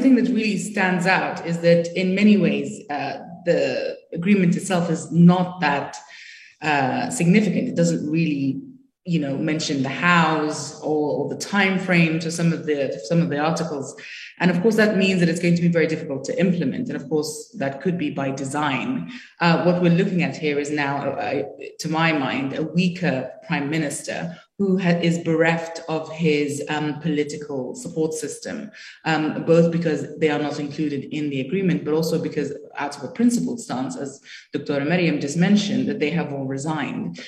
thing that really stands out is that in many ways, the agreement itself is not that significant. It doesn't really, mention the hows or the time frame to some of the articles, and of course that means that it's going to be very difficult to implement. And of course that could be by design. What we're looking at here is now, to my mind, a weaker prime minister who is bereft of his political support system, both because they are not included in the agreement, but also because, out of a principled stance, as Dr. Mariam just mentioned, that they have all resigned.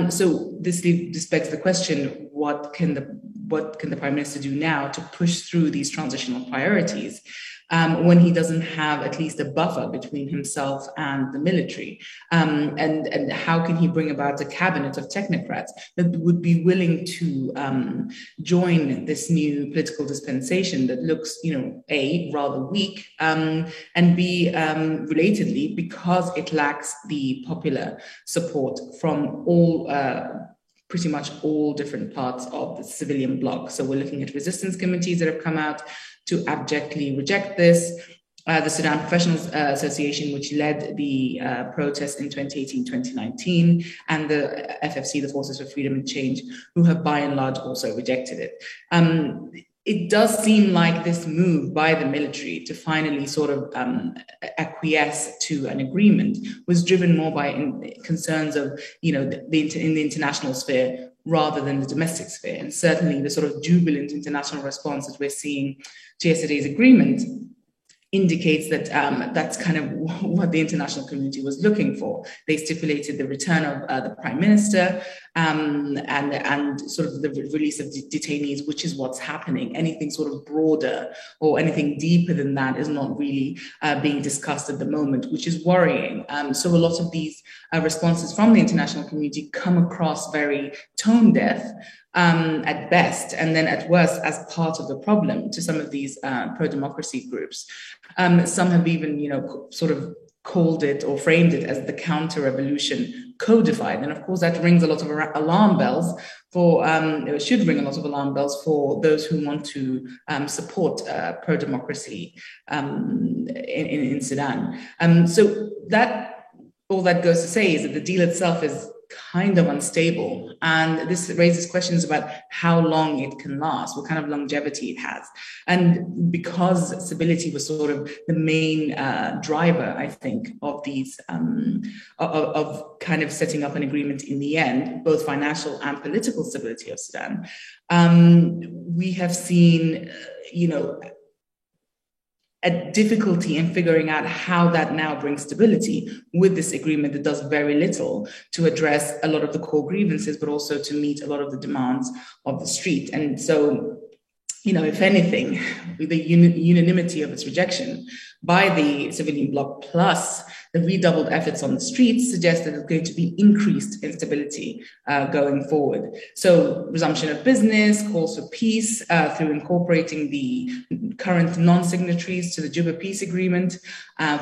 So this begs the question: what can the prime minister do now to push through these transitional priorities? When he doesn't have at least a buffer between himself and the military? And how can he bring about a cabinet of technocrats that would be willing to join this new political dispensation that looks, A, rather weak, and B, relatedly, because it lacks the popular support from pretty much all different parts of the civilian bloc. So we're looking at resistance committees that have come out to abjectly reject this. The Sudan Professionals Association, which led the protests in 2018-2019, and the FFC, the Forces for Freedom and Change, who have by and large also rejected it. It does seem like this move by the military to finally sort of acquiesce to an agreement was driven more by concerns of, in the international sphere rather than the domestic sphere. And certainly the sort of jubilant international response that we're seeing to yesterday's agreement indicates that that's kind of what the international community was looking for. They stipulated the return of the prime minister and sort of the release of detainees, which is what's happening. Anything sort of broader or anything deeper than that is not really being discussed at the moment, which is worrying. So a lot of these responses from the international community come across very tone deaf, at best, and then at worst as part of the problem to some of these pro-democracy groups. Some have even, sort of called it or framed it as the counter-revolution codified. And of course, that rings a lot of alarm bells it should ring a lot of alarm bells for those who want to support pro-democracy in Sudan. So that all that goes to say is that the deal itself is kind of unstable. And this raises questions about how long it can last, what kind of longevity it has. And because stability was sort of the main driver, I think, of these, of kind of setting up an agreement in the end, both financial and political stability of Sudan, we have seen, a difficulty in figuring out how that now brings stability with this agreement that does very little to address a lot of the core grievances, but also to meet a lot of the demands of the street. And so, if anything, the unanimity of its rejection by the civilian bloc plus the redoubled efforts on the streets suggest that there's going to be increased instability going forward. So resumption of business, calls for peace through incorporating the current non-signatories to the Juba Peace Agreement,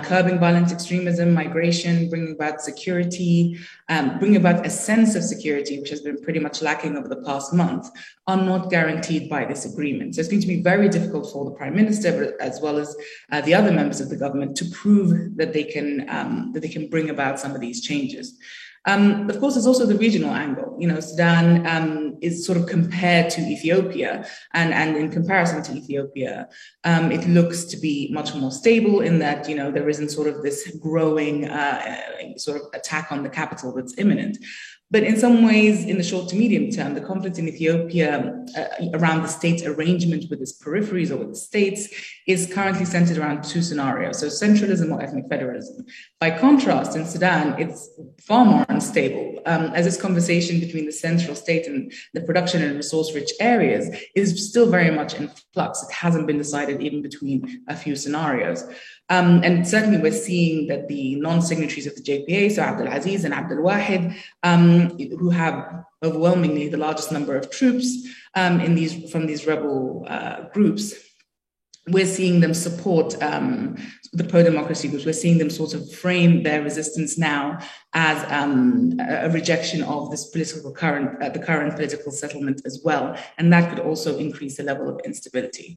curbing violent extremism, migration, bringing about security, bringing about a sense of security, which has been pretty much lacking over the past month, are not guaranteed by this agreement. So it's going to be very difficult for the Prime Minister, but as well as the other members of the government, to prove that they can bring about some of these changes. Of course, there's also the regional angle. Sudan is sort of compared to Ethiopia, and in comparison to Ethiopia, it looks to be much more stable in that, there isn't sort of this growing sort of attack on the capital that's imminent. But in some ways, in the short to medium term, the conflict in Ethiopia around the state's arrangement with its peripheries or with the states is currently centered around two scenarios, so centralism or ethnic federalism. By contrast, in Sudan, it's far more unstable, as this conversation between the central state and the production and resource-rich areas is still very much in flux. It hasn't been decided even between a few scenarios. And certainly we're seeing that the non-signatories of the JPA, so Abdul Aziz and Abdul Wahid, who have overwhelmingly the largest number of troops from these rebel groups, we're seeing them support the pro-democracy groups. We're seeing them sort of frame their resistance now as a rejection of this the current political settlement as well. And that could also increase the level of instability.